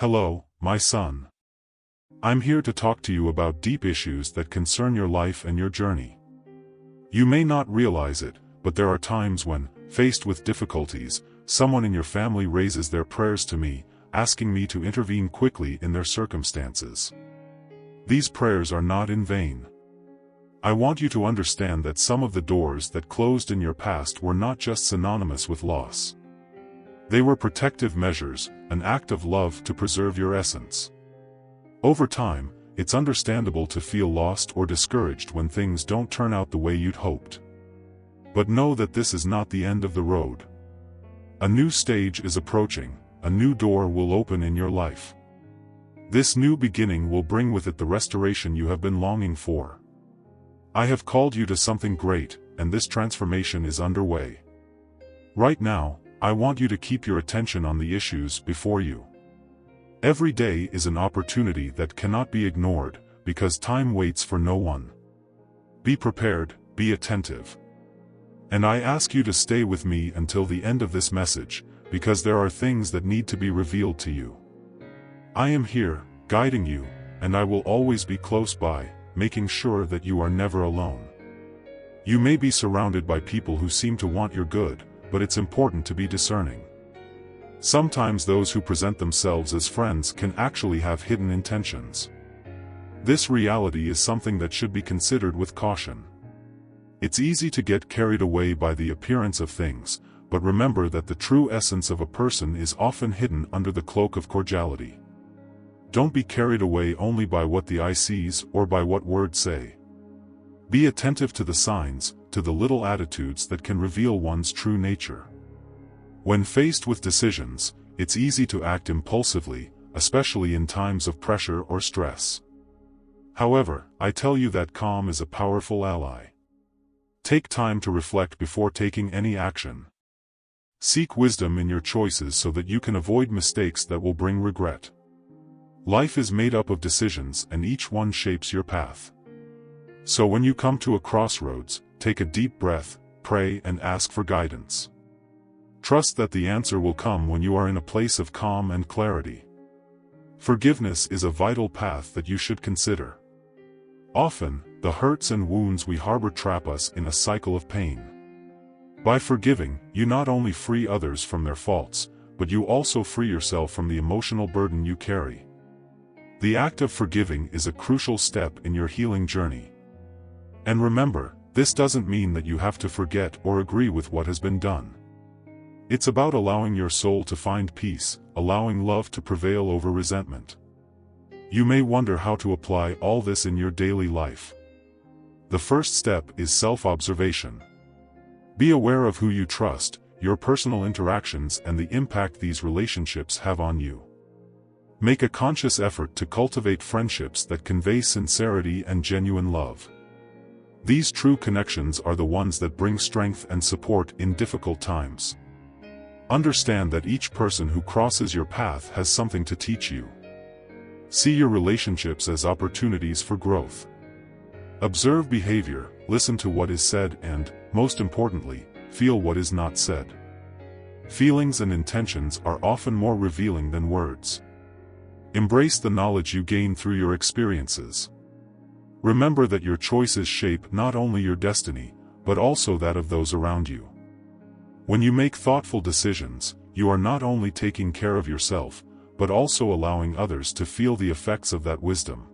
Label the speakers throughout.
Speaker 1: Hello, my son. I'm here to talk to you about deep issues that concern your life and your journey. You may not realize it, but there are times when, faced with difficulties, someone in your family raises their prayers to me, asking me to intervene quickly in their circumstances. These prayers are not in vain. I want you to understand that some of the doors that closed in your past were not just synonymous with loss. They were protective measures, an act of love to preserve your essence. Over time, it's understandable to feel lost or discouraged when things don't turn out the way you'd hoped. But know that this is not the end of the road. A new stage is approaching, a new door will open in your life. This new beginning will bring with it the restoration you have been longing for. I have called you to something great, and this transformation is underway. Right now, I want you to keep your attention on the issues before you. Every day is an opportunity that cannot be ignored, because time waits for no one. Be prepared, be attentive. And I ask you to stay with me until the end of this message, because there are things that need to be revealed to you. I am here, guiding you, and I will always be close by, making sure that you are never alone. You may be surrounded by people who seem to want your good, but it's important to be discerning. Sometimes those who present themselves as friends can actually have hidden intentions. This reality is something that should be considered with caution. It's easy to get carried away by the appearance of things, but remember that the true essence of a person is often hidden under the cloak of cordiality. Don't be carried away only by what the eye sees or by what words say. Be attentive to the signs, to the little attitudes that can reveal one's true nature. When faced with decisions, it's easy to act impulsively, especially in times of pressure or stress. However, I tell you that calm is a powerful ally. Take time to reflect before taking any action. Seek wisdom in your choices so that you can avoid mistakes that will bring regret. Life is made up of decisions, and each one shapes your path. So when you come to a crossroads, take a deep breath, pray and ask for guidance. Trust that the answer will come when you are in a place of calm and clarity. Forgiveness is a vital path that you should consider. Often, the hurts and wounds we harbor trap us in a cycle of pain. By forgiving, you not only free others from their faults, but you also free yourself from the emotional burden you carry. The act of forgiving is a crucial step in your healing journey. And remember, this doesn't mean that you have to forget or agree with what has been done. It's about allowing your soul to find peace, allowing love to prevail over resentment. You may wonder how to apply all this in your daily life. The first step is self-observation. Be aware of who you trust, your personal interactions, and the impact these relationships have on you. Make a conscious effort to cultivate friendships that convey sincerity and genuine love. These true connections are the ones that bring strength and support in difficult times. Understand that each person who crosses your path has something to teach you. See your relationships as opportunities for growth. Observe behavior, listen to what is said, and, most importantly, feel what is not said. Feelings and intentions are often more revealing than words. Embrace the knowledge you gain through your experiences. Remember that your choices shape not only your destiny, but also that of those around you. When you make thoughtful decisions, you are not only taking care of yourself, but also allowing others to feel the effects of that wisdom.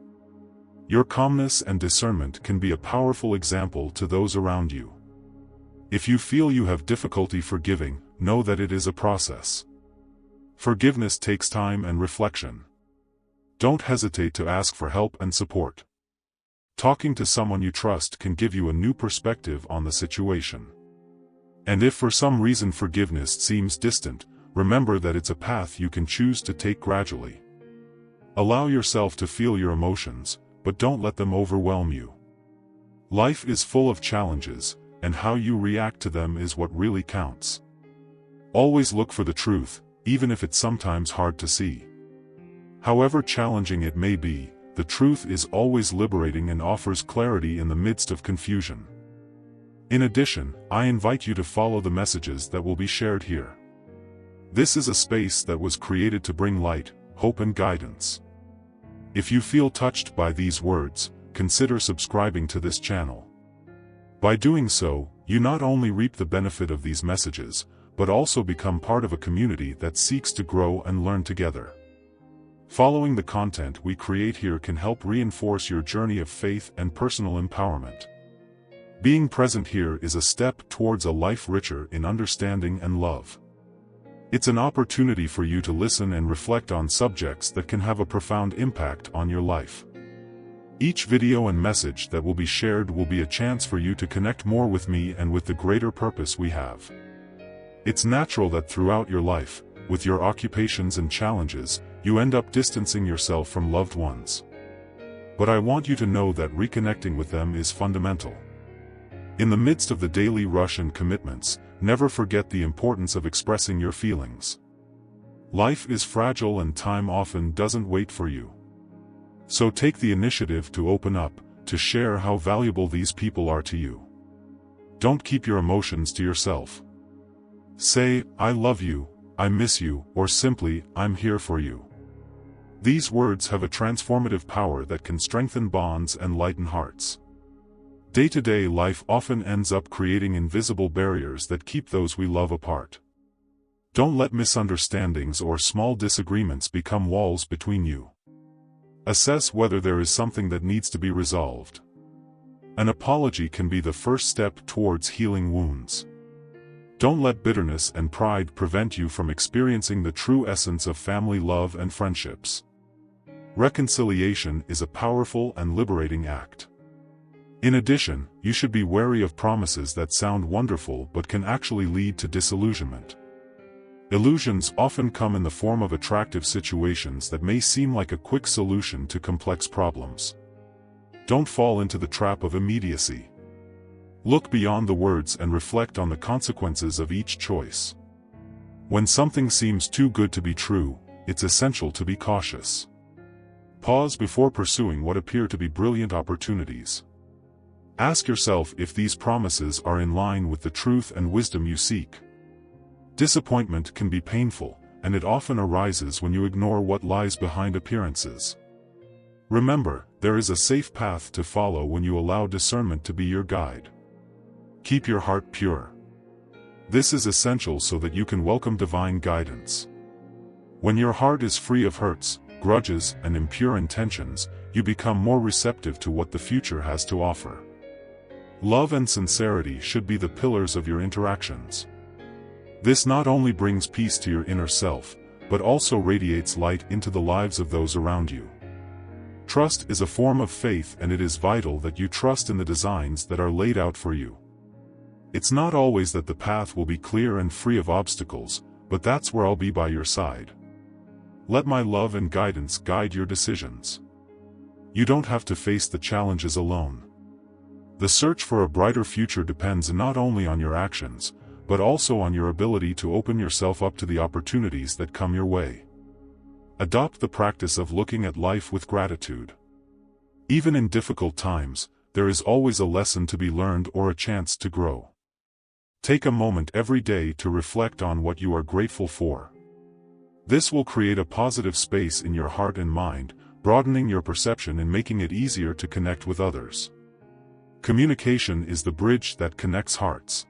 Speaker 1: Your calmness and discernment can be a powerful example to those around you. If you feel you have difficulty forgiving, know that it is a process. Forgiveness takes time and reflection. Don't hesitate to ask for help and support. Talking to someone you trust can give you a new perspective on the situation. And if for some reason forgiveness seems distant, remember that it's a path you can choose to take gradually. Allow yourself to feel your emotions, but don't let them overwhelm you. Life is full of challenges, and how you react to them is what really counts. Always look for the truth, even if it's sometimes hard to see. However challenging it may be, the truth is always liberating and offers clarity in the midst of confusion. In addition, I invite you to follow the messages that will be shared here. This is a space that was created to bring light, hope and guidance. If you feel touched by these words, consider subscribing to this channel. By doing so, you not only reap the benefit of these messages, but also become part of a community that seeks to grow and learn together. Following the content we create here can help reinforce your journey of faith and personal empowerment. Being present here is a step towards a life richer in understanding and love. It's an opportunity for you to listen and reflect on subjects that can have a profound impact on your life. Each video and message that will be shared will be a chance for you to connect more with me and with the greater purpose we have. It's natural that throughout your life, with your occupations and challenges, you end up distancing yourself from loved ones. But I want you to know that reconnecting with them is fundamental. In the midst of the daily rush and commitments, never forget the importance of expressing your feelings. Life is fragile and time often doesn't wait for you. So take the initiative to open up, to share how valuable these people are to you. Don't keep your emotions to yourself. Say, "I love you," "I miss you," or simply, "I'm here for you." These words have a transformative power that can strengthen bonds and lighten hearts. Day-to-day life often ends up creating invisible barriers that keep those we love apart. Don't let misunderstandings or small disagreements become walls between you. Assess whether there is something that needs to be resolved. An apology can be the first step towards healing wounds. Don't let bitterness and pride prevent you from experiencing the true essence of family love and friendships. Reconciliation is a powerful and liberating act. In addition, you should be wary of promises that sound wonderful but can actually lead to disillusionment. Illusions often come in the form of attractive situations that may seem like a quick solution to complex problems. Don't fall into the trap of immediacy. Look beyond the words and reflect on the consequences of each choice. When something seems too good to be true, it's essential to be cautious. Pause before pursuing what appear to be brilliant opportunities. Ask yourself if these promises are in line with the truth and wisdom you seek. Disappointment can be painful, and it often arises when you ignore what lies behind appearances. Remember, there is a safe path to follow when you allow discernment to be your guide. Keep your heart pure. This is essential so that you can welcome divine guidance. When your heart is free of hurts, grudges, and impure intentions, you become more receptive to what the future has to offer. Love and sincerity should be the pillars of your interactions. This not only brings peace to your inner self, but also radiates light into the lives of those around you. Trust is a form of faith, and it is vital that you trust in the designs that are laid out for you. It's not always that the path will be clear and free of obstacles, but that's where I'll be by your side. Let my love and guidance guide your decisions. You don't have to face the challenges alone. The search for a brighter future depends not only on your actions, but also on your ability to open yourself up to the opportunities that come your way. Adopt the practice of looking at life with gratitude. Even in difficult times, there is always a lesson to be learned or a chance to grow. Take a moment every day to reflect on what you are grateful for. This will create a positive space in your heart and mind, broadening your perception and making it easier to connect with others. Communication is the bridge that connects hearts.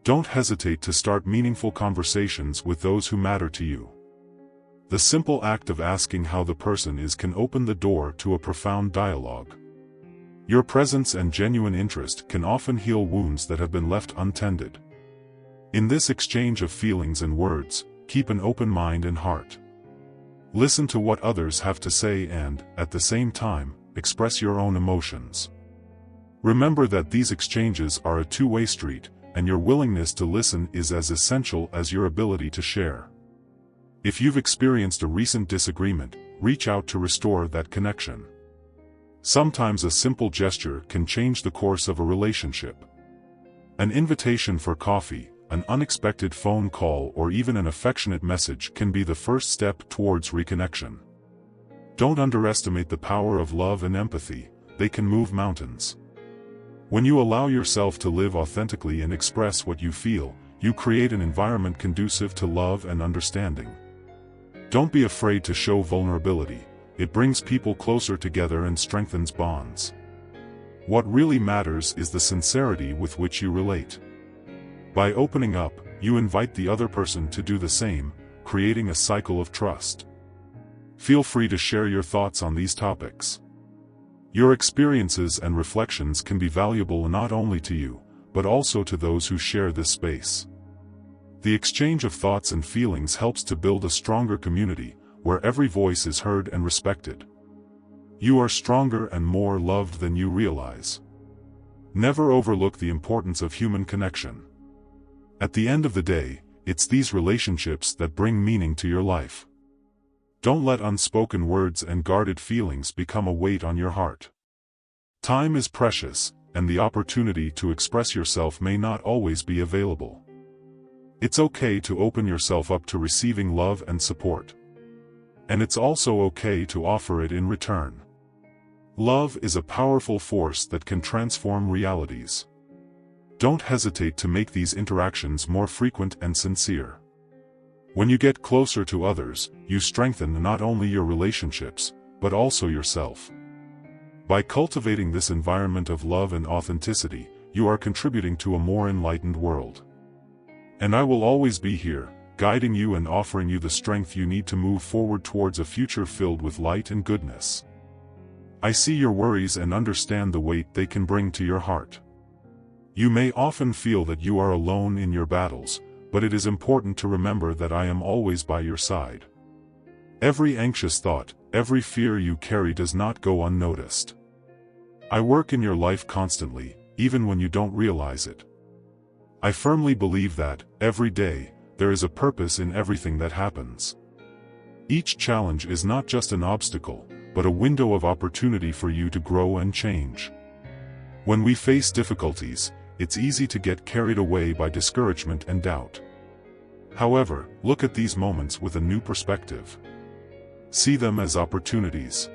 Speaker 1: Don't hesitate to start meaningful conversations with those who matter to you. The simple act of asking how the person is can open the door to a profound dialogue. Your presence and genuine interest can often heal wounds that have been left untended. In this exchange of feelings and words, keep an open mind and heart. Listen to what others have to say and, at the same time, express your own emotions. Remember that these exchanges are a two-way street, and your willingness to listen is as essential as your ability to share. If you've experienced a recent disagreement, reach out to restore that connection. Sometimes a simple gesture can change the course of a relationship. An invitation for coffee, an unexpected phone call, or even an affectionate message can be the first step towards reconnection. Don't underestimate the power of love and empathy. They can move mountains. When you allow yourself to live authentically and express what you feel, you create an environment conducive to love and understanding. Don't be afraid to show vulnerability. It brings people closer together and strengthens bonds. What really matters is the sincerity with which you relate. By opening up, you invite the other person to do the same, creating a cycle of trust. Feel free to share your thoughts on these topics. Your experiences and reflections can be valuable not only to you, but also to those who share this space. The exchange of thoughts and feelings helps to build a stronger community, where every voice is heard and respected. You are stronger and more loved than you realize. Never overlook the importance of human connection. At the end of the day, it's these relationships that bring meaning to your life. Don't let unspoken words and guarded feelings become a weight on your heart. Time is precious, and the opportunity to express yourself may not always be available. It's okay to open yourself up to receiving love and support. And it's also okay to offer it in return. Love is a powerful force that can transform realities. Don't hesitate to make these interactions more frequent and sincere. When you get closer to others, you strengthen not only your relationships, but also yourself. By cultivating this environment of love and authenticity, you are contributing to a more enlightened world. And I will always be here, guiding you and offering you the strength you need to move forward towards a future filled with light and goodness. I see your worries and understand the weight they can bring to your heart. You may often feel that you are alone in your battles, but it is important to remember that I am always by your side. Every anxious thought, every fear you carry does not go unnoticed. I work in your life constantly, even when you don't realize it. I firmly believe that, every day, there is a purpose in everything that happens. Each challenge is not just an obstacle, but a window of opportunity for you to grow and change. When we face difficulties, it's easy to get carried away by discouragement and doubt. However, look at these moments with a new perspective. See them as opportunities.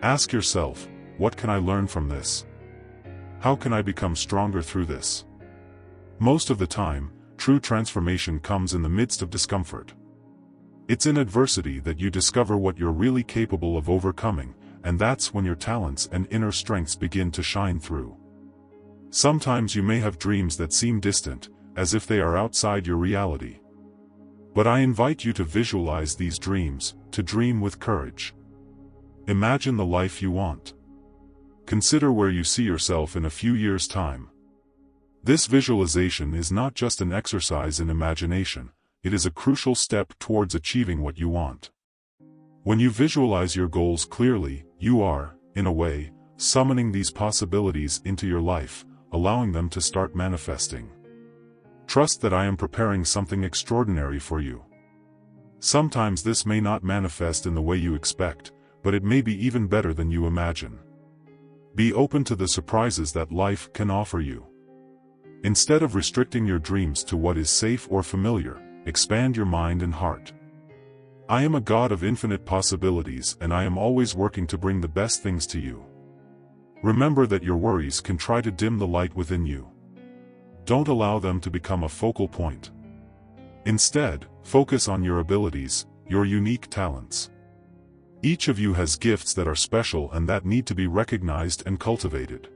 Speaker 1: Ask yourself, what can I learn from this? How can I become stronger through this? Most of the time, true transformation comes in the midst of discomfort. It's in adversity that you discover what you're really capable of overcoming, and that's when your talents and inner strengths begin to shine through. Sometimes you may have dreams that seem distant, as if they are outside your reality. But I invite you to visualize these dreams, to dream with courage. Imagine the life you want. Consider where you see yourself in a few years' time. This visualization is not just an exercise in imagination, it is a crucial step towards achieving what you want. When you visualize your goals clearly, you are, in a way, summoning these possibilities into your life, allowing them to start manifesting. Trust that I am preparing something extraordinary for you. Sometimes this may not manifest in the way you expect, but it may be even better than you imagine. Be open to the surprises that life can offer you. Instead of restricting your dreams to what is safe or familiar, expand your mind and heart. I am a God of infinite possibilities, and I am always working to bring the best things to you. Remember that your worries can try to dim the light within you. Don't allow them to become a focal point. Instead, focus on your abilities, your unique talents. Each of you has gifts that are special and that need to be recognized and cultivated.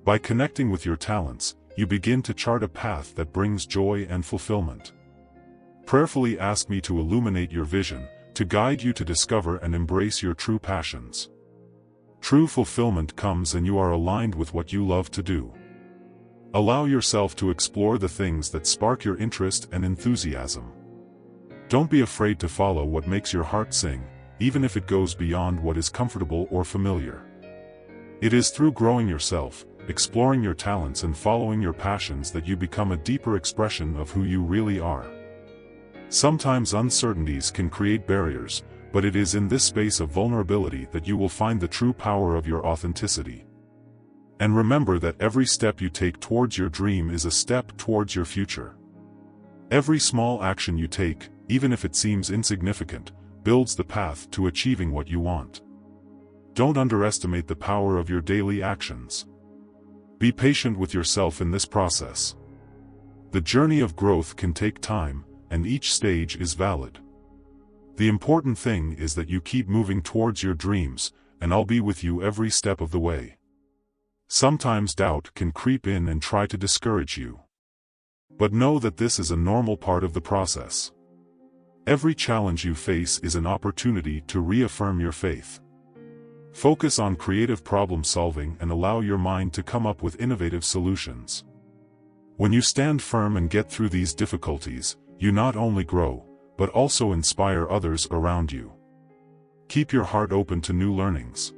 Speaker 1: By connecting with your talents, you begin to chart a path that brings joy and fulfillment. Prayerfully ask me to illuminate your vision, to guide you to discover and embrace your true passions. True fulfillment comes when you are aligned with what you love to do. Allow yourself to explore the things that spark your interest and enthusiasm. Don't be afraid to follow what makes your heart sing, even if it goes beyond what is comfortable or familiar. It is through growing yourself, exploring your talents and following your passions that you become a deeper expression of who you really are. Sometimes uncertainties can create barriers, but it is in this space of vulnerability that you will find the true power of your authenticity. And remember that every step you take towards your dream is a step towards your future. Every small action you take, even if it seems insignificant, builds the path to achieving what you want. Don't underestimate the power of your daily actions. Be patient with yourself in this process. The journey of growth can take time, and each stage is valid. The important thing is that you keep moving towards your dreams, and I'll be with you every step of the way. Sometimes doubt can creep in and try to discourage you. But know that this is a normal part of the process. Every challenge you face is an opportunity to reaffirm your faith. Focus on creative problem solving and allow your mind to come up with innovative solutions. When you stand firm and get through these difficulties, you not only grow, but also inspire others around you. Keep your heart open to new learnings.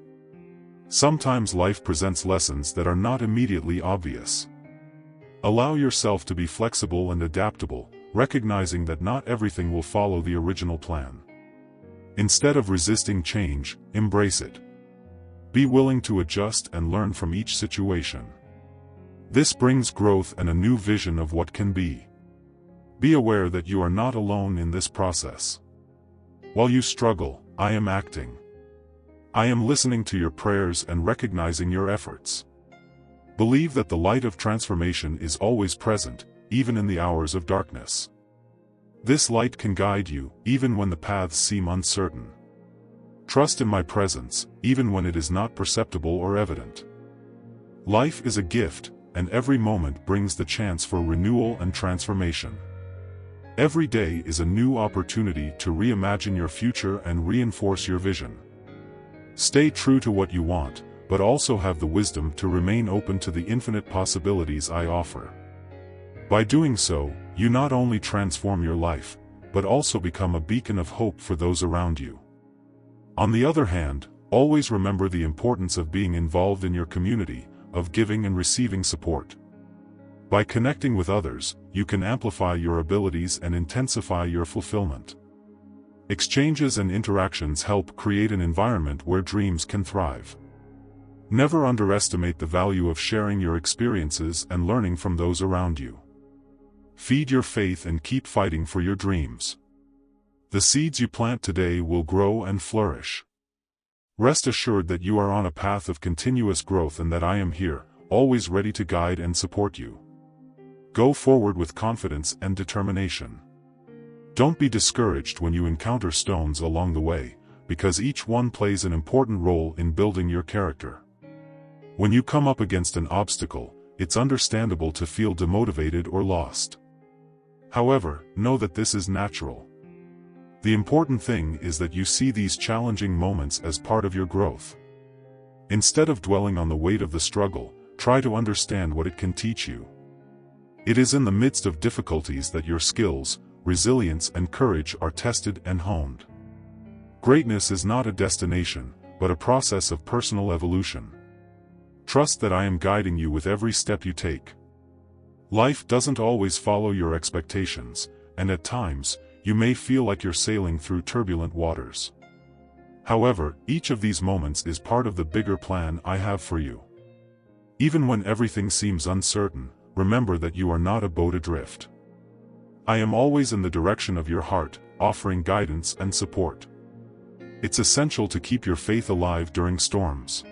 Speaker 1: Sometimes life presents lessons that are not immediately obvious. Allow yourself to be flexible and adaptable, recognizing that not everything will follow the original plan. Instead of resisting change, embrace it. Be willing to adjust and learn from each situation. This brings growth and a new vision of what can be. Be aware that you are not alone in this process. While you struggle, I am acting. I am listening to your prayers and recognizing your efforts. Believe that the light of transformation is always present, even in the hours of darkness. This light can guide you, even when the paths seem uncertain. Trust in my presence, even when it is not perceptible or evident. Life is a gift, and every moment brings the chance for renewal and transformation. Every day is a new opportunity to reimagine your future and reinforce your vision. Stay true to what you want, but also have the wisdom to remain open to the infinite possibilities I offer. By doing so, you not only transform your life, but also become a beacon of hope for those around you. On the other hand, always remember the importance of being involved in your community, of giving and receiving support. By connecting with others, you can amplify your abilities and intensify your fulfillment. Exchanges and interactions help create an environment where dreams can thrive. Never underestimate the value of sharing your experiences and learning from those around you. Feed your faith and keep fighting for your dreams. The seeds you plant today will grow and flourish. Rest assured that you are on a path of continuous growth and that I am here, always ready to guide and support you. Go forward with confidence and determination. Don't be discouraged when you encounter stones along the way, because each one plays an important role in building your character. When you come up against an obstacle, it's understandable to feel demotivated or lost. However, know that this is natural. The important thing is that you see these challenging moments as part of your growth. Instead of dwelling on the weight of the struggle, try to understand what it can teach you. It is in the midst of difficulties that your skills, resilience and courage are tested and honed. Greatness is not a destination, but a process of personal evolution. Trust that I am guiding you with every step you take. Life doesn't always follow your expectations, and at times, you may feel like you're sailing through turbulent waters. However, each of these moments is part of the bigger plan I have for you. Even when everything seems uncertain, remember that you are not a boat adrift. I am always in the direction of your heart, offering guidance and support. It's essential to keep your faith alive during storms.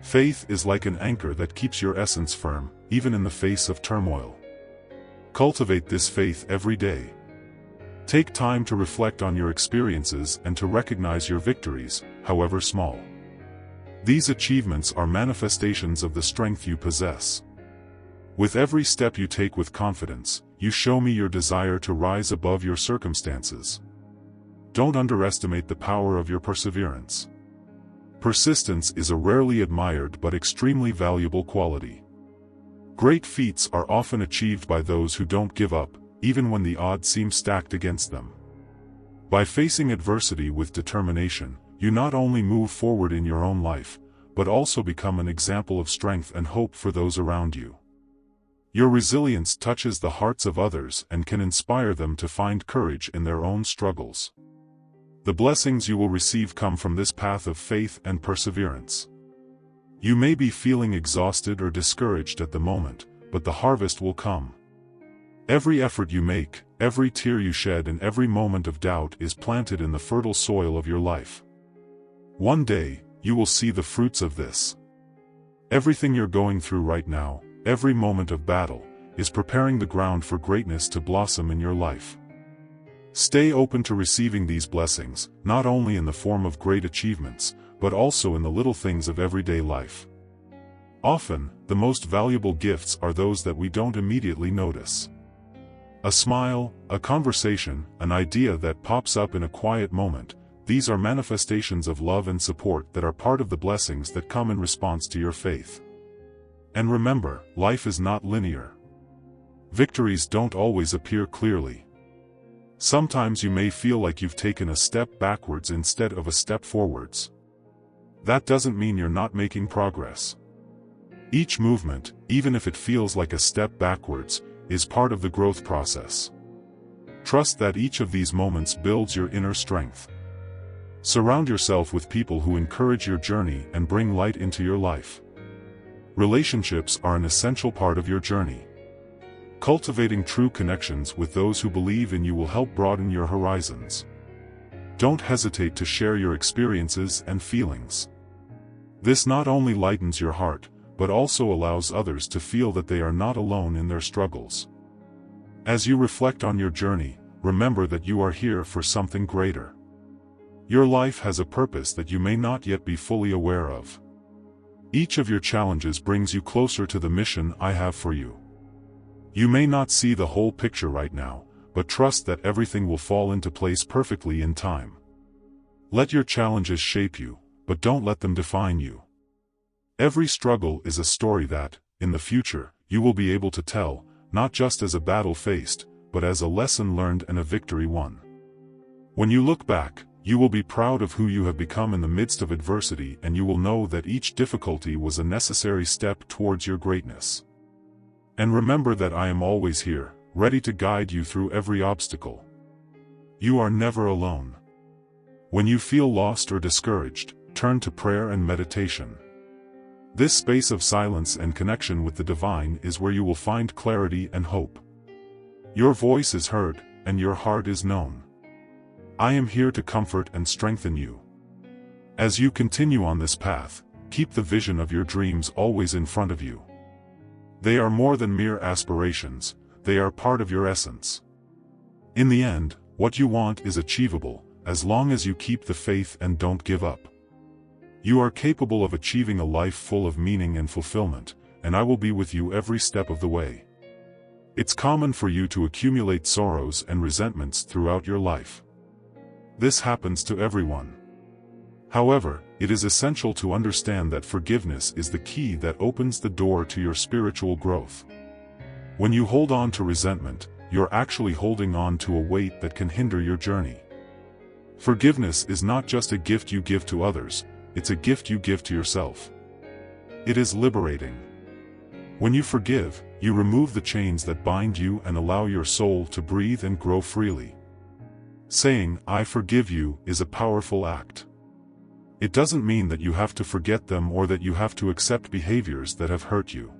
Speaker 1: Faith is like an anchor that keeps your essence firm, even in the face of turmoil. Cultivate this faith every day. Take time to reflect on your experiences and to recognize your victories, however small. These achievements are manifestations of the strength you possess. With every step you take with confidence, you show me your desire to rise above your circumstances. Don't underestimate the power of your perseverance. Persistence is a rarely admired but extremely valuable quality. Great feats are often achieved by those who don't give up, even when the odds seem stacked against them. By facing adversity with determination, you not only move forward in your own life, but also become an example of strength and hope for those around you. Your resilience touches the hearts of others and can inspire them to find courage in their own struggles. The blessings you will receive come from this path of faith and perseverance. You may be feeling exhausted or discouraged at the moment, but the harvest will come. Every effort you make, every tear you shed and every moment of doubt is planted in the fertile soil of your life. One day, you will see the fruits of this. Everything you're going through right now, every moment of battle, is preparing the ground for greatness to blossom in your life. Stay open to receiving these blessings, not only in the form of great achievements, but also in the little things of everyday life. Often, the most valuable gifts are those that we don't immediately notice. A smile, a conversation, an idea that pops up in a quiet moment, these are manifestations of love and support that are part of the blessings that come in response to your faith. And remember, life is not linear. Victories don't always appear clearly. Sometimes you may feel like you've taken a step backwards instead of a step forwards. That doesn't mean you're not making progress. Each movement, even if it feels like a step backwards, is part of the growth process. Trust that each of these moments builds your inner strength. Surround yourself with people who encourage your journey and bring light into your life. Relationships are an essential part of your journey. Cultivating true connections with those who believe in you will help broaden your horizons. Don't hesitate to share your experiences and feelings. This not only lightens your heart, but also allows others to feel that they are not alone in their struggles. As you reflect on your journey, remember that you are here for something greater. Your life has a purpose that you may not yet be fully aware of. Each of your challenges brings you closer to the mission I have for you. You may not see the whole picture right now, but trust that everything will fall into place perfectly in time. Let your challenges shape you, but don't let them define you. Every struggle is a story that, in the future, you will be able to tell, not just as a battle faced, but as a lesson learned and a victory won. When you look back, you will be proud of who you have become in the midst of adversity, and you will know that each difficulty was a necessary step towards your greatness. And remember that I am always here, ready to guide you through every obstacle. You are never alone. When you feel lost or discouraged, turn to prayer and meditation. This space of silence and connection with the divine is where you will find clarity and hope. Your voice is heard, and your heart is known. I am here to comfort and strengthen you. As you continue on this path, keep the vision of your dreams always in front of you. They are more than mere aspirations, they are part of your essence. In the end, what you want is achievable, as long as you keep the faith and don't give up. You are capable of achieving a life full of meaning and fulfillment, and I will be with you every step of the way. It's common for you to accumulate sorrows and resentments throughout your life. This happens to everyone. However, it is essential to understand that forgiveness is the key that opens the door to your spiritual growth. When you hold on to resentment, you're actually holding on to a weight that can hinder your journey. Forgiveness is not just a gift you give to others, it's a gift you give to yourself. It is liberating. When you forgive, you remove the chains that bind you and allow your soul to breathe and grow freely. Saying, "I forgive you," is a powerful act. It doesn't mean that you have to forget them or that you have to accept behaviors that have hurt you.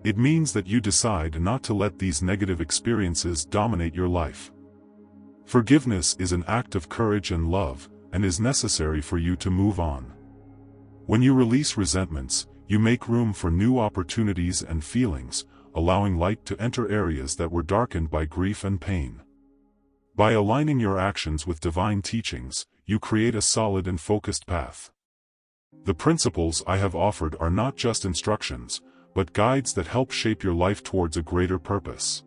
Speaker 1: It means that you decide not to let these negative experiences dominate your life. Forgiveness is an act of courage and love, and is necessary for you to move on. When you release resentments, you make room for new opportunities and feelings, allowing light to enter areas that were darkened by grief and pain. By aligning your actions with divine teachings, you create a solid and focused path. The principles I have offered are not just instructions, but guides that help shape your life towards a greater purpose.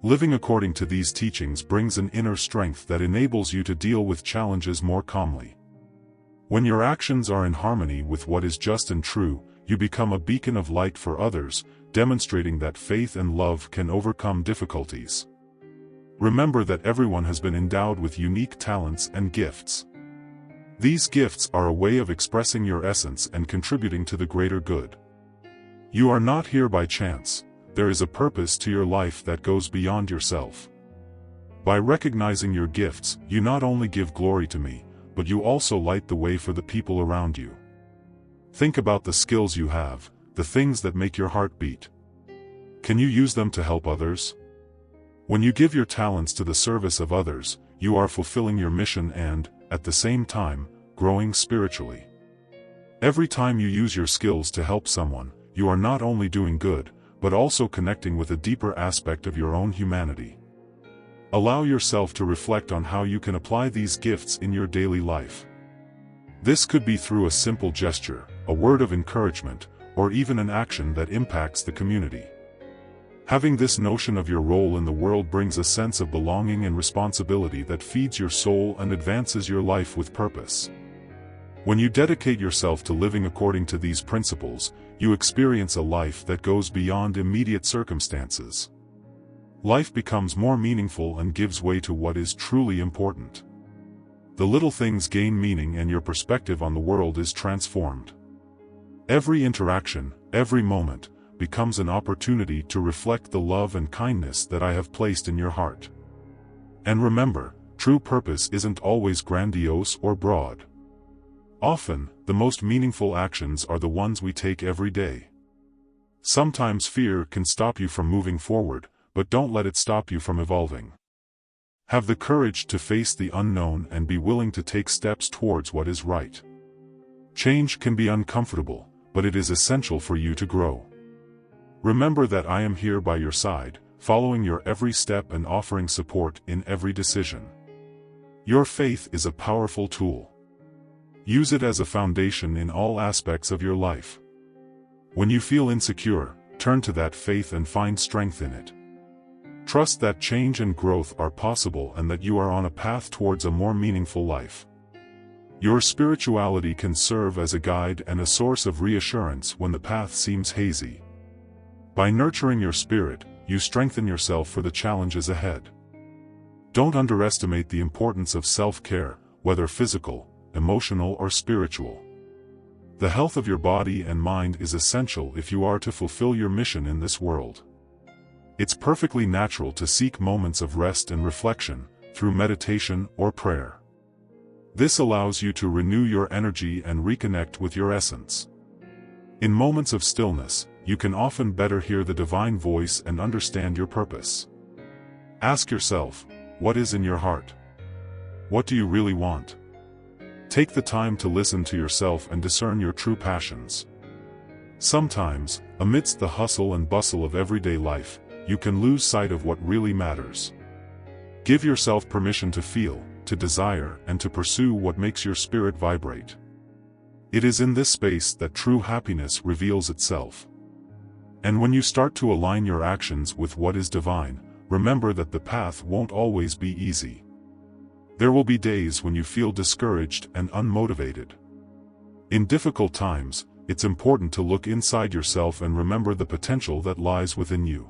Speaker 1: Living according to these teachings brings an inner strength that enables you to deal with challenges more calmly. When your actions are in harmony with what is just and true, you become a beacon of light for others, demonstrating that faith and love can overcome difficulties. Remember that everyone has been endowed with unique talents and gifts. These gifts are a way of expressing your essence and contributing to the greater good. You are not here by chance. There is a purpose to your life that goes beyond yourself. By recognizing your gifts, you not only give glory to me, but you also light the way for the people around you. Think about the skills you have, the things that make your heart beat. Can you use them to help others? When you give your talents to the service of others, you are fulfilling your mission and, at the same time, growing spiritually. Every time you use your skills to help someone, you are not only doing good, but also connecting with a deeper aspect of your own humanity. Allow yourself to reflect on how you can apply these gifts in your daily life. This could be through a simple gesture, a word of encouragement, or even an action that impacts the community. Having this notion of your role in the world brings a sense of belonging and responsibility that feeds your soul and advances your life with purpose. When you dedicate yourself to living according to these principles, you experience a life that goes beyond immediate circumstances. Life becomes more meaningful and gives way to what is truly important. The little things gain meaning and your perspective on the world is transformed. Every interaction, every moment, becomes an opportunity to reflect the love and kindness that I have placed in your heart. And remember, true purpose isn't always grandiose or broad. Often, the most meaningful actions are the ones we take every day. Sometimes fear can stop you from moving forward, but don't let it stop you from evolving. Have the courage to face the unknown and be willing to take steps towards what is right. Change can be uncomfortable, but it is essential for you to grow. Remember that I am here by your side, following your every step and offering support in every decision. Your faith is a powerful tool. Use it as a foundation in all aspects of your life. When you feel insecure, turn to that faith and find strength in it. Trust that change and growth are possible and that you are on a path towards a more meaningful life. Your spirituality can serve as a guide and a source of reassurance when the path seems hazy. By nurturing your spirit, you strengthen yourself for the challenges ahead. Don't underestimate the importance of self-care, whether physical, emotional or spiritual. The health of your body and mind is essential if you are to fulfill your mission in this world. It's perfectly natural to seek moments of rest and reflection, through meditation or prayer. This allows you to renew your energy and reconnect with your essence. In moments of stillness, you can often better hear the divine voice and understand your purpose. Ask yourself, what is in your heart? What do you really want? Take the time to listen to yourself and discern your true passions. Sometimes, amidst the hustle and bustle of everyday life, you can lose sight of what really matters. Give yourself permission to feel, to desire, and to pursue what makes your spirit vibrate. It is in this space that true happiness reveals itself. And when you start to align your actions with what is divine, remember that the path won't always be easy. There will be days when you feel discouraged and unmotivated. In difficult times, it's important to look inside yourself and remember the potential that lies within you.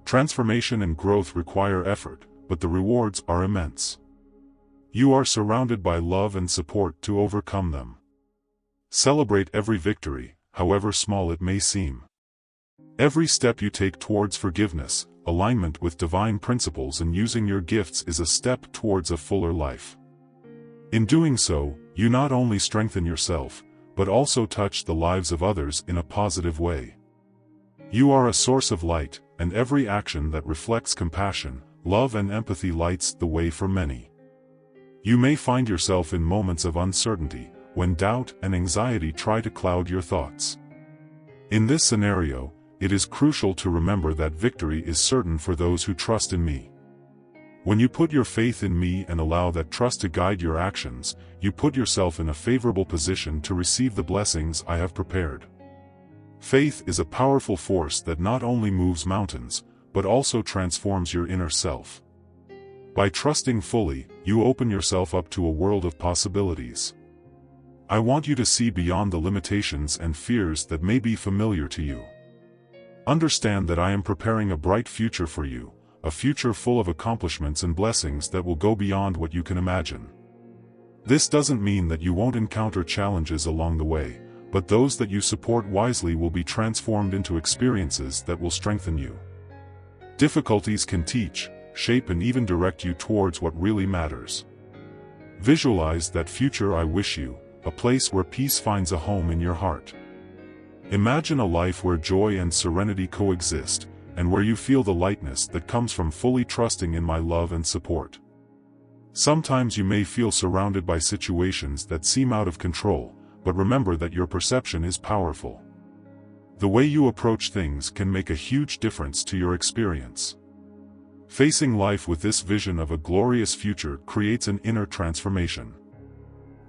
Speaker 1: Transformation and growth require effort, but the rewards are immense. You are surrounded by love and support to overcome them. Celebrate every victory, however small it may seem. Every step you take towards forgiveness, alignment with divine principles and using your gifts is a step towards a fuller life. In doing so, you not only strengthen yourself, but also touch the lives of others in a positive way. You are a source of light, and every action that reflects compassion, love and empathy lights the way for many. You may find yourself in moments of uncertainty, when doubt and anxiety try to cloud your thoughts. In this scenario, it is crucial to remember that victory is certain for those who trust in me. When you put your faith in me and allow that trust to guide your actions, you put yourself in a favorable position to receive the blessings I have prepared. Faith is a powerful force that not only moves mountains, but also transforms your inner self. By trusting fully, you open yourself up to a world of possibilities. I want you to see beyond the limitations and fears that may be familiar to you. Understand that I am preparing a bright future for you, a future full of accomplishments and blessings that will go beyond what you can imagine. This doesn't mean that you won't encounter challenges along the way, but those that you support wisely will be transformed into experiences that will strengthen you. Difficulties can teach, shape and even direct you towards what really matters. Visualize that future I wish you, a place where peace finds a home in your heart. Imagine a life where joy and serenity coexist, and where you feel the lightness that comes from fully trusting in my love and support. Sometimes you may feel surrounded by situations that seem out of control, but remember that your perception is powerful. The way you approach things can make a huge difference to your experience. Facing life with this vision of a glorious future creates an inner transformation.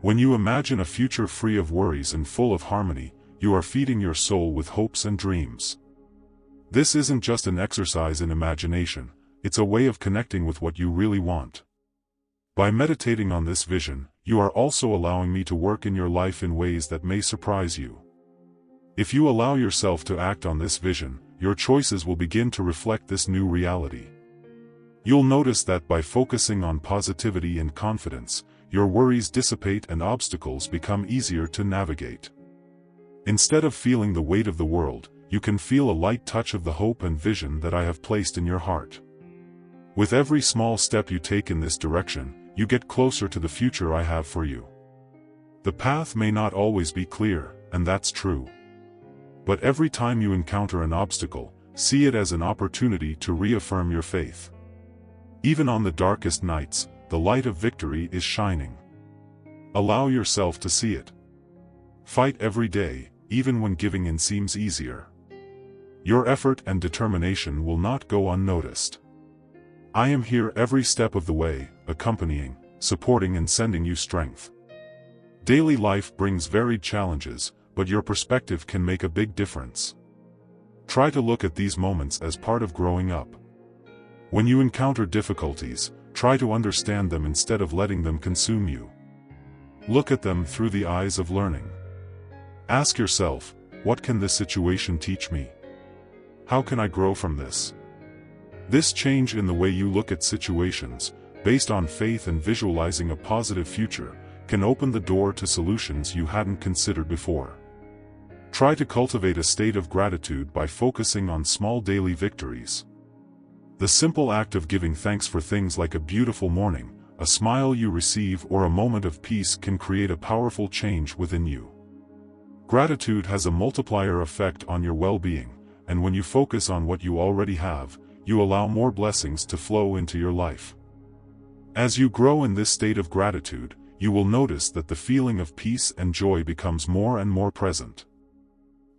Speaker 1: When you imagine a future free of worries and full of harmony, you are feeding your soul with hopes and dreams. This isn't just an exercise in imagination, it's a way of connecting with what you really want. By meditating on this vision, you are also allowing me to work in your life in ways that may surprise you. If you allow yourself to act on this vision, your choices will begin to reflect this new reality. You'll notice that by focusing on positivity and confidence, your worries dissipate and obstacles become easier to navigate. Instead of feeling the weight of the world, you can feel a light touch of the hope and vision that I have placed in your heart. With every small step you take in this direction, you get closer to the future I have for you. The path may not always be clear, and that's true. But every time you encounter an obstacle, see it as an opportunity to reaffirm your faith. Even on the darkest nights, the light of victory is shining. Allow yourself to see it. Fight every day, even when giving in seems easier. Your effort and determination will not go unnoticed. I am here every step of the way, accompanying, supporting and sending you strength. Daily life brings varied challenges, but your perspective can make a big difference. Try to look at these moments as part of growing up. When you encounter difficulties, try to understand them instead of letting them consume you. Look at them through the eyes of learning. Ask yourself, what can this situation teach me? How can I grow from this? This change in the way you look at situations, based on faith and visualizing a positive future, can open the door to solutions you hadn't considered before. Try to cultivate a state of gratitude by focusing on small daily victories. The simple act of giving thanks for things like a beautiful morning, a smile you receive or a moment of peace can create a powerful change within you. Gratitude has a multiplier effect on your well-being, and when you focus on what you already have, you allow more blessings to flow into your life. As you grow in this state of gratitude, you will notice that the feeling of peace and joy becomes more and more present.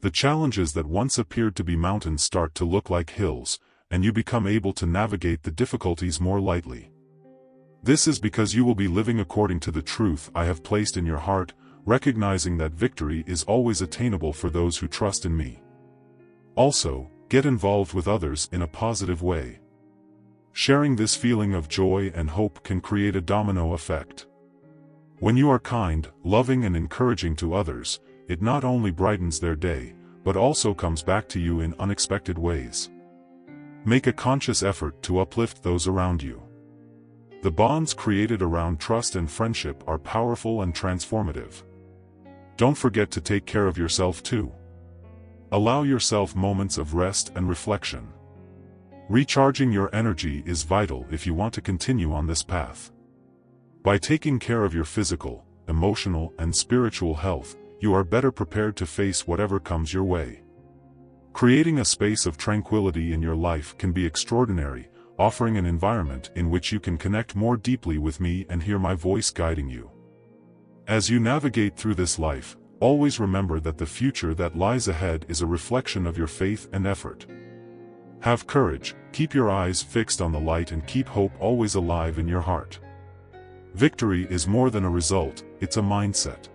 Speaker 1: The challenges that once appeared to be mountains start to look like hills, and you become able to navigate the difficulties more lightly. This is because you will be living according to the truth I have placed in your heart, recognizing that victory is always attainable for those who trust in me. Also, get involved with others in a positive way. Sharing this feeling of joy and hope can create a domino effect. When you are kind, loving and encouraging to others, it not only brightens their day, but also comes back to you in unexpected ways. Make a conscious effort to uplift those around you. The bonds created around trust and friendship are powerful and transformative. Don't forget to take care of yourself too. Allow yourself moments of rest and reflection. Recharging your energy is vital if you want to continue on this path. By taking care of your physical, emotional, and spiritual health, you are better prepared to face whatever comes your way. Creating a space of tranquility in your life can be extraordinary, offering an environment in which you can connect more deeply with me and hear my voice guiding you. As you navigate through this life, always remember that the future that lies ahead is a reflection of your faith and effort. Have courage, keep your eyes fixed on the light and keep hope always alive in your heart. Victory is more than a result, it's a mindset.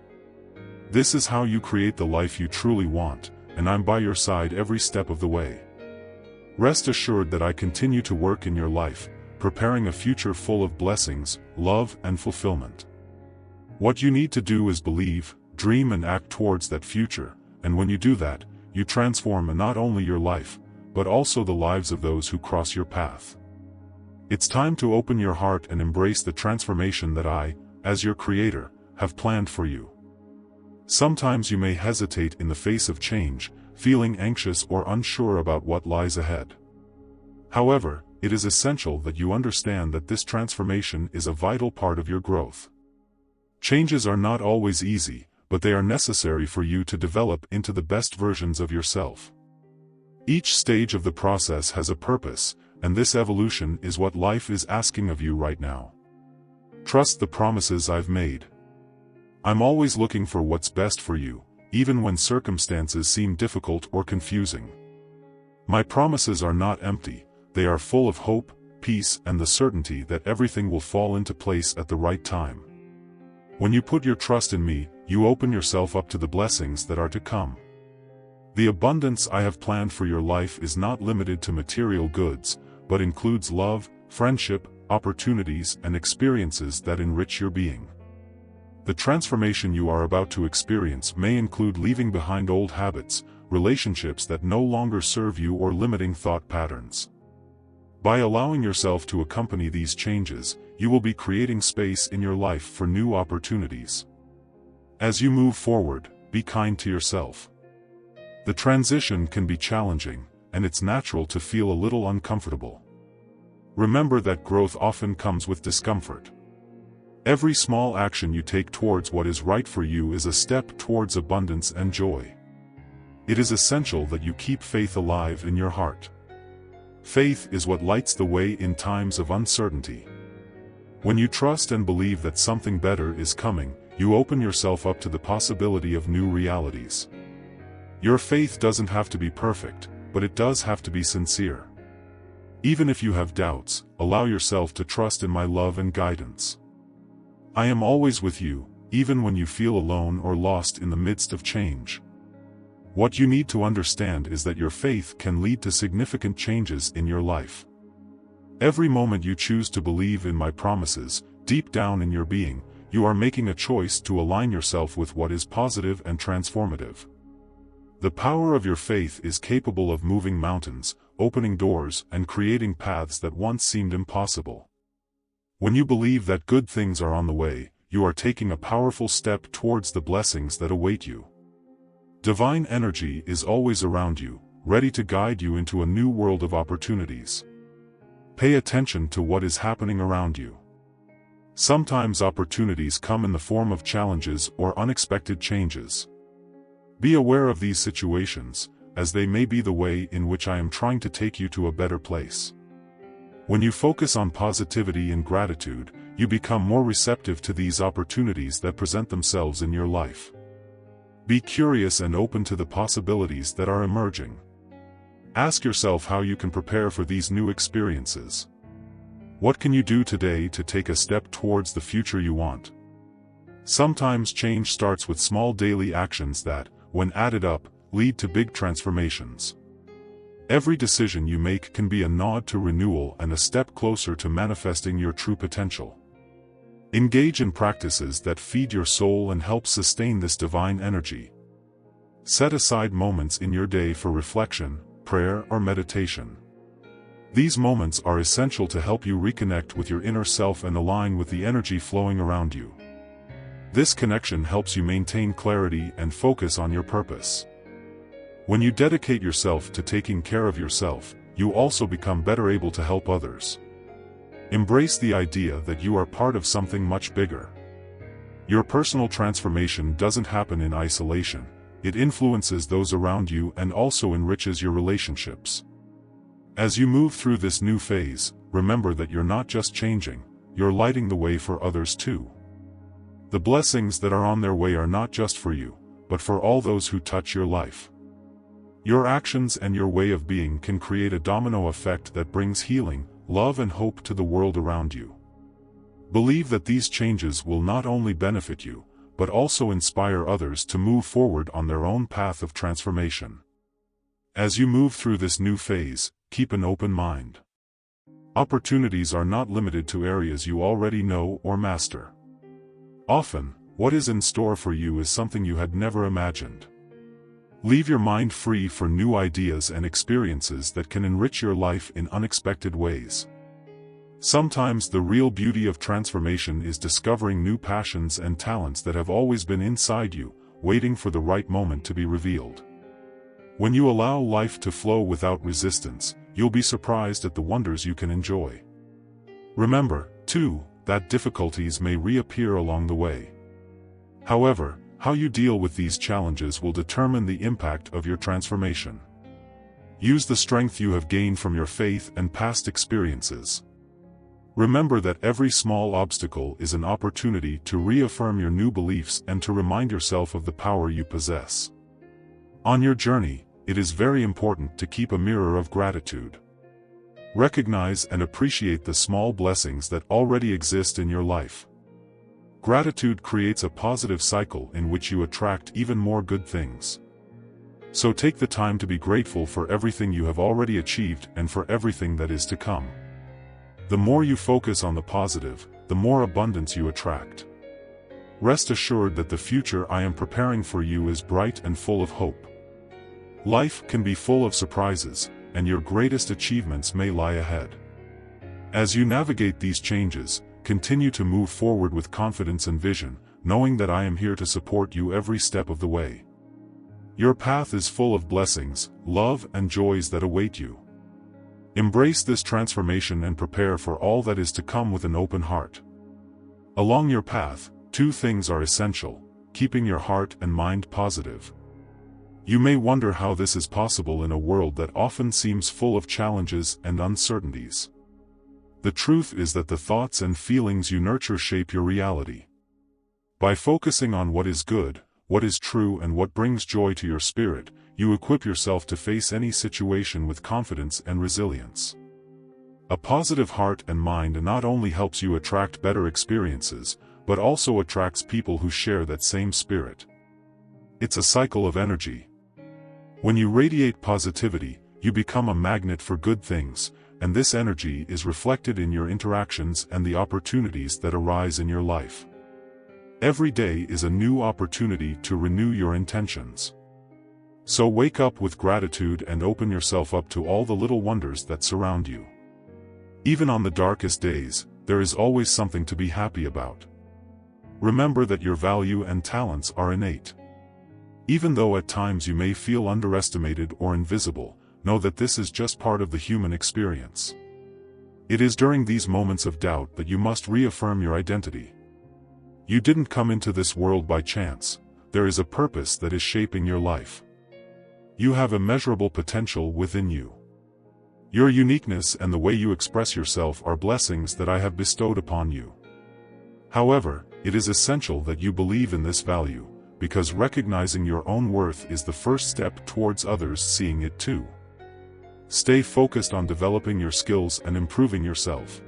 Speaker 1: This is how you create the life you truly want, and I'm by your side every step of the way. Rest assured that I continue to work in your life, preparing a future full of blessings, love, and fulfillment. What you need to do is believe, dream and act towards that future, and when you do that, you transform not only your life, but also the lives of those who cross your path. It's time to open your heart and embrace the transformation that I, as your creator, have planned for you. Sometimes you may hesitate in the face of change, feeling anxious or unsure about what lies ahead. However, it is essential that you understand that this transformation is a vital part of your growth. Changes are not always easy, but they are necessary for you to develop into the best versions of yourself. Each stage of the process has a purpose, and this evolution is what life is asking of you right now. Trust the promises I've made. I'm always looking for what's best for you, even when circumstances seem difficult or confusing. My promises are not empty, they are full of hope, peace and the certainty that everything will fall into place at the right time. When you put your trust in me, you open yourself up to the blessings that are to come. The abundance I have planned for your life is not limited to material goods, but includes love, friendship, opportunities, and experiences that enrich your being. The transformation you are about to experience may include leaving behind old habits, relationships that no longer serve you, or limiting thought patterns. By allowing yourself to accompany these changes, you will be creating space in your life for new opportunities. As you move forward, be kind to yourself. The transition can be challenging, and it's natural to feel a little uncomfortable. Remember that growth often comes with discomfort. Every small action you take towards what is right for you is a step towards abundance and joy. It is essential that you keep faith alive in your heart. Faith is what lights the way in times of uncertainty. When you trust and believe that something better is coming, you open yourself up to the possibility of new realities. Your faith doesn't have to be perfect, but it does have to be sincere. Even if you have doubts, allow yourself to trust in my love and guidance. I am always with you, even when you feel alone or lost in the midst of change. What you need to understand is that your faith can lead to significant changes in your life. Every moment you choose to believe in my promises, deep down in your being, you are making a choice to align yourself with what is positive and transformative. The power of your faith is capable of moving mountains, opening doors, and creating paths that once seemed impossible. When you believe that good things are on the way, you are taking a powerful step towards the blessings that await you. Divine energy is always around you, ready to guide you into a new world of opportunities. Pay attention to what is happening around you. Sometimes opportunities come in the form of challenges or unexpected changes. Be aware of these situations, as they may be the way in which I am trying to take you to a better place. When you focus on positivity and gratitude, you become more receptive to these opportunities that present themselves in your life. Be curious and open to the possibilities that are emerging. Ask yourself how you can prepare for these new experiences. What can you do today to take a step towards the future you want? Sometimes change starts with small daily actions that, when added up, lead to big transformations. Every decision you make can be a nod to renewal and a step closer to manifesting your true potential. Engage in practices that feed your soul and help sustain this divine energy. Set aside moments in your day for reflection, prayer, or meditation. These moments are essential to help you reconnect with your inner self and align with the energy flowing around you. This connection helps you maintain clarity and focus on your purpose. When you dedicate yourself to taking care of yourself, you also become better able to help others. Embrace the idea that you are part of something much bigger. Your personal transformation doesn't happen in isolation, it influences those around you and also enriches your relationships. As you move through this new phase, remember that you're not just changing, you're lighting the way for others too. The blessings that are on their way are not just for you, but for all those who touch your life. Your actions and your way of being can create a domino effect that brings healing, love, and hope to the world around you. Believe that these changes will not only benefit you, but also inspire others to move forward on their own path of transformation. As you move through this new phase, keep an open mind. Opportunities are not limited to areas you already know or master. Often, what is in store for you is something you had never imagined. Leave your mind free for new ideas and experiences that can enrich your life in unexpected ways. Sometimes the real beauty of transformation is discovering new passions and talents that have always been inside you, waiting for the right moment to be revealed. When you allow life to flow without resistance, you'll be surprised at the wonders you can enjoy. Remember, too, that difficulties may reappear along the way. However, how you deal with these challenges will determine the impact of your transformation. Use the strength you have gained from your faith and past experiences. Remember that every small obstacle is an opportunity to reaffirm your new beliefs and to remind yourself of the power you possess. On your journey, it is very important to keep a mirror of gratitude. Recognize and appreciate the small blessings that already exist in your life. Gratitude creates a positive cycle in which you attract even more good things. So take the time to be grateful for everything you have already achieved and for everything that is to come. The more you focus on the positive, the more abundance you attract. Rest assured that the future I am preparing for you is bright and full of hope. Life can be full of surprises, and your greatest achievements may lie ahead. As you navigate these changes, continue to move forward with confidence and vision, knowing that I am here to support you every step of the way. Your path is full of blessings, love, and joys that await you. Embrace this transformation and prepare for all that is to come with an open heart. Along your path, two things are essential: keeping your heart and mind positive. You may wonder how this is possible in a world that often seems full of challenges and uncertainties. The truth is that the thoughts and feelings you nurture shape your reality. By focusing on what is good, what is true, and what brings joy to your spirit, you equip yourself to face any situation with confidence and resilience. A positive heart and mind not only helps you attract better experiences, but also attracts people who share that same spirit. It's a cycle of energy. When you radiate positivity, you become a magnet for good things, and this energy is reflected in your interactions and the opportunities that arise in your life. Every day is a new opportunity to renew your intentions. So wake up with gratitude and open yourself up to all the little wonders that surround you. Even on the darkest days, there is always something to be happy about. Remember that your value and talents are innate. Even though at times you may feel underestimated or invisible, know that this is just part of the human experience. It is during these moments of doubt that you must reaffirm your identity. You didn't come into this world by chance. There is a purpose that is shaping your life. You have immeasurable potential within you. Your uniqueness and the way you express yourself are blessings that I have bestowed upon you. However, it is essential that you believe in this value, because recognizing your own worth is the first step towards others seeing it too. Stay focused on developing your skills and improving yourself.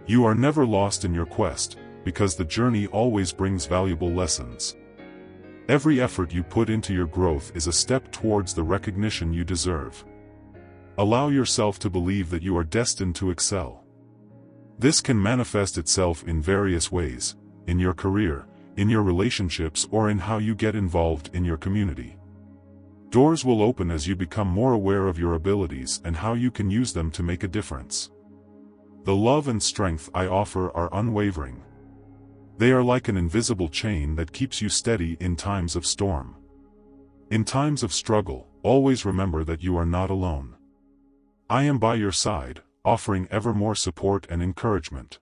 Speaker 1: You are never lost in your quest, because the journey always brings valuable lessons. Every effort you put into your growth is a step towards the recognition you deserve. Allow yourself to believe that you are destined to excel. This can manifest itself in various ways: in your career, in your relationships, or in how you get involved in your community. Doors will open as you become more aware of your abilities and how you can use them to make a difference. The love and strength I offer are unwavering. They are like an invisible chain that keeps you steady in times of storm. In times of struggle, always remember that you are not alone. I am by your side, offering ever more support and encouragement.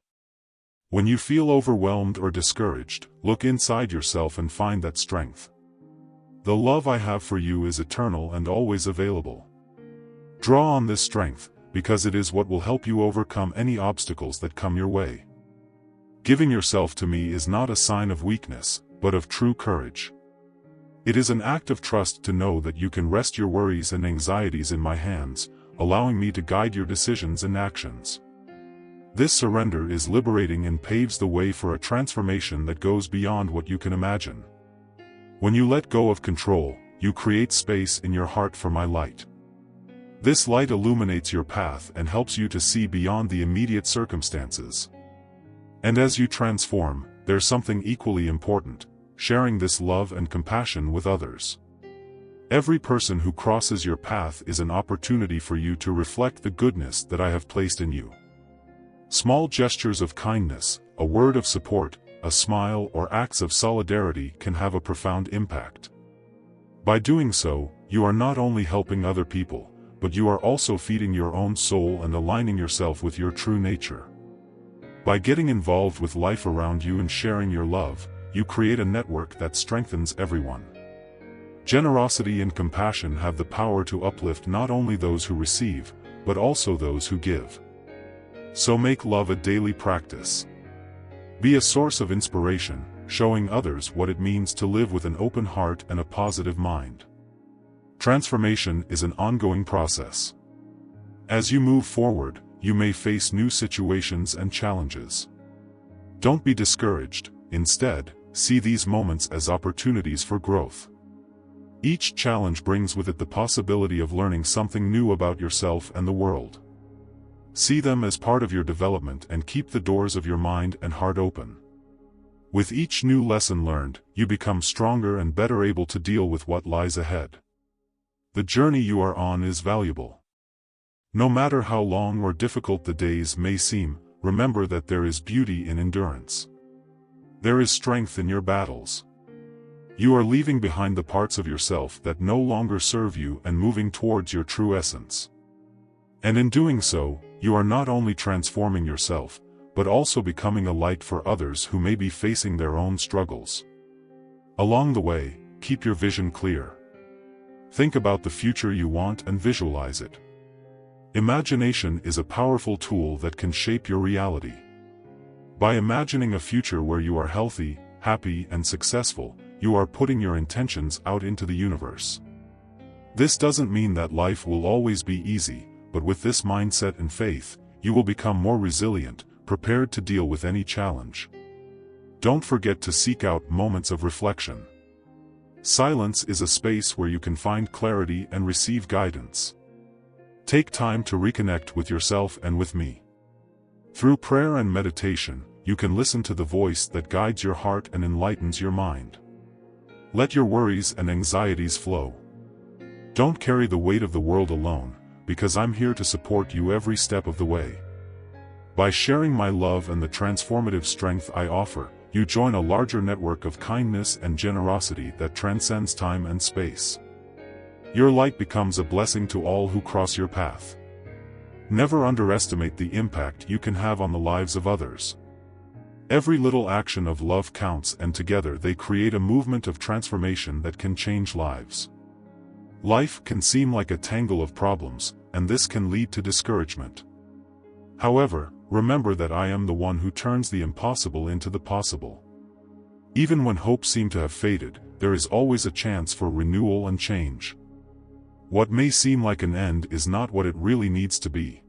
Speaker 1: When you feel overwhelmed or discouraged, look inside yourself and find that strength. The love I have for you is eternal and always available. Draw on this strength, because it is what will help you overcome any obstacles that come your way. Giving yourself to me is not a sign of weakness, but of true courage. It is an act of trust to know that you can rest your worries and anxieties in my hands, allowing me to guide your decisions and actions. This surrender is liberating and paves the way for a transformation that goes beyond what you can imagine. When you let go of control, you create space in your heart for my light. This light illuminates your path and helps you to see beyond the immediate circumstances. And as you transform, there's something equally important: sharing this love and compassion with others. Every person who crosses your path is an opportunity for you to reflect the goodness that I have placed in you. Small gestures of kindness, a word of support, a smile, or acts of solidarity can have a profound impact. By doing so, you are not only helping other people, but you are also feeding your own soul and aligning yourself with your true nature. By getting involved with life around you and sharing your love, you create a network that strengthens everyone. Generosity and compassion have the power to uplift not only those who receive, but also those who give. So make love a daily practice. Be a source of inspiration, showing others what it means to live with an open heart and a positive mind. Transformation is an ongoing process. As you move forward, you may face new situations and challenges. Don't be discouraged. Instead, see these moments as opportunities for growth. Each challenge brings with it the possibility of learning something new about yourself and the world. See them as part of your development and keep the doors of your mind and heart open. With each new lesson learned, you become stronger and better able to deal with what lies ahead. The journey you are on is valuable. No matter how long or difficult the days may seem, remember that there is beauty in endurance. There is strength in your battles. You are leaving behind the parts of yourself that no longer serve you and moving towards your true essence. And in doing so, you are not only transforming yourself, but also becoming a light for others who may be facing their own struggles. Along the way, keep your vision clear. Think about the future you want and visualize it. Imagination is a powerful tool that can shape your reality. By imagining a future where you are healthy, happy, and successful, you are putting your intentions out into the universe. This doesn't mean that life will always be easy, but with this mindset and faith, you will become more resilient, prepared to deal with any challenge. Don't forget to seek out moments of reflection. Silence is a space where you can find clarity and receive guidance. Take time to reconnect with yourself and with me. Through prayer and meditation, you can listen to the voice that guides your heart and enlightens your mind. Let your worries and anxieties flow. Don't carry the weight of the world alone, because I'm here to support you every step of the way. By sharing my love and the transformative strength I offer, you join a larger network of kindness and generosity that transcends time and space. Your light becomes a blessing to all who cross your path. Never underestimate the impact you can have on the lives of others. Every little action of love counts, and together they create a movement of transformation that can change lives. Life can seem like a tangle of problems, and this can lead to discouragement. However, remember that I am the one who turns the impossible into the possible. Even when hope seems to have faded, there is always a chance for renewal and change. What may seem like an end is not what it really needs to be.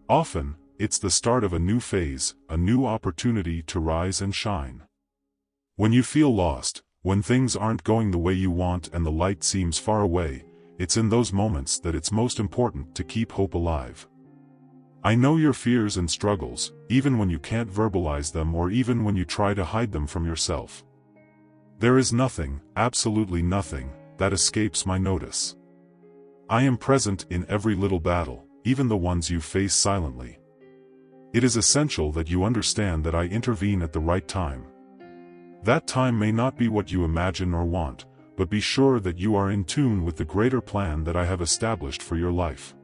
Speaker 1: Often, it's the start of a new phase, a new opportunity to rise and shine. When you feel lost, when things aren't going the way you want and the light seems far away, it's in those moments that it's most important to keep hope alive. I know your fears and struggles, even when you can't verbalize them or even when you try to hide them from yourself. There is nothing, absolutely nothing, that escapes my notice. I am present in every little battle, even the ones you face silently. It is essential that you understand that I intervene at the right time. That time may not be what you imagine or want, but be sure that you are in tune with the greater plan that I have established for your life.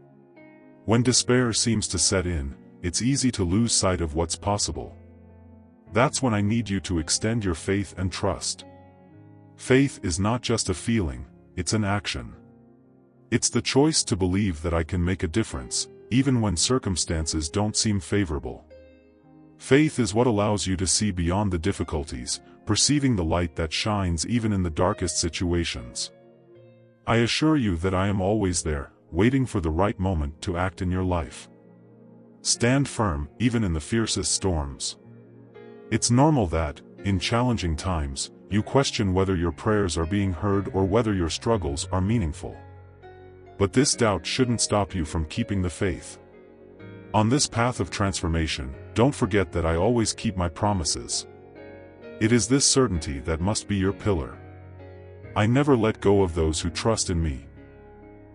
Speaker 1: When despair seems to set in, it's easy to lose sight of what's possible. That's when I need you to extend your faith and trust. Faith is not just a feeling, it's an action. It's the choice to believe that I can make a difference, even when circumstances don't seem favorable. Faith is what allows you to see beyond the difficulties, perceiving the light that shines even in the darkest situations. I assure you that I am always there, waiting for the right moment to act in your life. Stand firm, even in the fiercest storms. It's normal that, in challenging times, you question whether your prayers are being heard or whether your struggles are meaningful. But this doubt shouldn't stop you from keeping the faith. On this path of transformation, don't forget that I always keep my promises. It is this certainty that must be your pillar. I never let go of those who trust in me.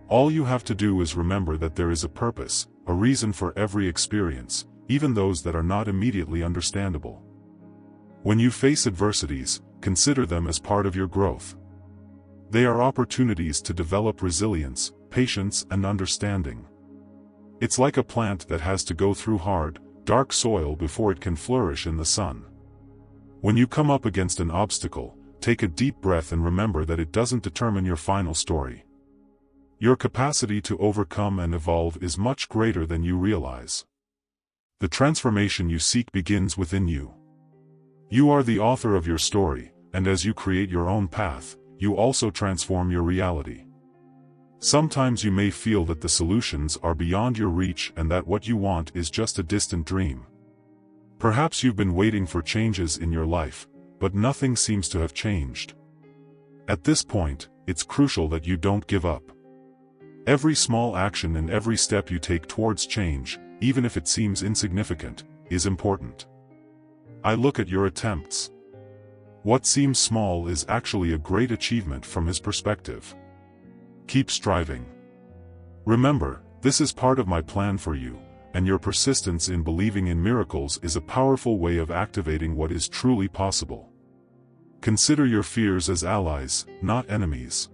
Speaker 1: All you have to do is remember that there is a purpose, a reason for every experience, even those that are not immediately understandable. When you face adversities, consider them as part of your growth. They are opportunities to develop resilience, patience, and understanding. It's like a plant that has to go through hard, dark soil before it can flourish in the sun. When you come up against an obstacle, take a deep breath and remember that it doesn't determine your final story. Your capacity to overcome and evolve is much greater than you realize. The transformation you seek begins within you. You are the author of your story, and as you create your own path, you also transform your reality. Sometimes you may feel that the solutions are beyond your reach and that what you want is just a distant dream. Perhaps you've been waiting for changes in your life, but nothing seems to have changed. At this point, it's crucial that you don't give up. Every small action and every step you take towards change, even if it seems insignificant, is important. I look at your attempts. What seems small is actually a great achievement from his perspective. Keep striving. Remember, this is part of my plan for you, and your persistence in believing in miracles is a powerful way of activating what is truly possible. Consider your fears as allies, not enemies.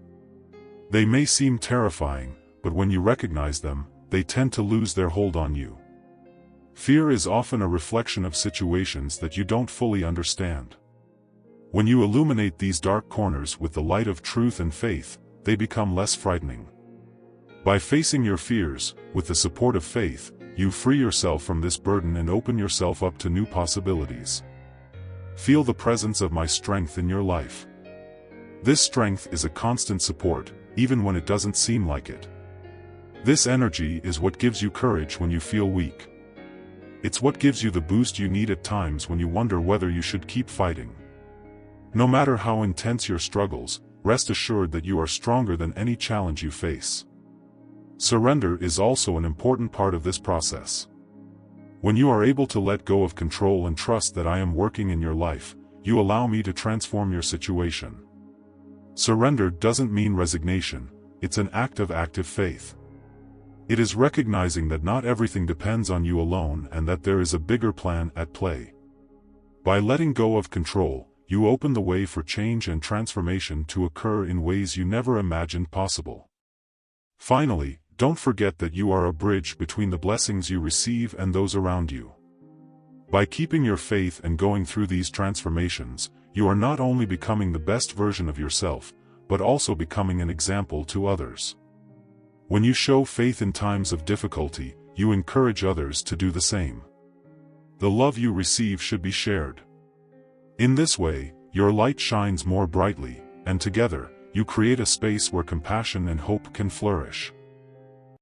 Speaker 1: They may seem terrifying, but when you recognize them, they tend to lose their hold on you. Fear is often a reflection of situations that you don't fully understand. When you illuminate these dark corners with the light of truth and faith, they become less frightening. By facing your fears, with the support of faith, you free yourself from this burden and open yourself up to new possibilities. Feel the presence of my strength in your life. This strength is a constant support, even when it doesn't seem like it. This energy is what gives you courage when you feel weak. It's what gives you the boost you need at times when you wonder whether you should keep fighting. No matter how intense your struggles, rest assured that you are stronger than any challenge you face. Surrender is also an important part of this process. When you are able to let go of control and trust that I am working in your life, you allow me to transform your situation. Surrender doesn't mean resignation, it's an act of active faith. It is recognizing that not everything depends on you alone and that there is a bigger plan at play. By letting go of control, you open the way for change and transformation to occur in ways you never imagined possible. Finally, don't forget that you are a bridge between the blessings you receive and those around you. By keeping your faith and going through these transformations, you are not only becoming the best version of yourself, but also becoming an example to others. When you show faith in times of difficulty, you encourage others to do the same. The love you receive should be shared. In this way, your light shines more brightly, and together, you create a space where compassion and hope can flourish.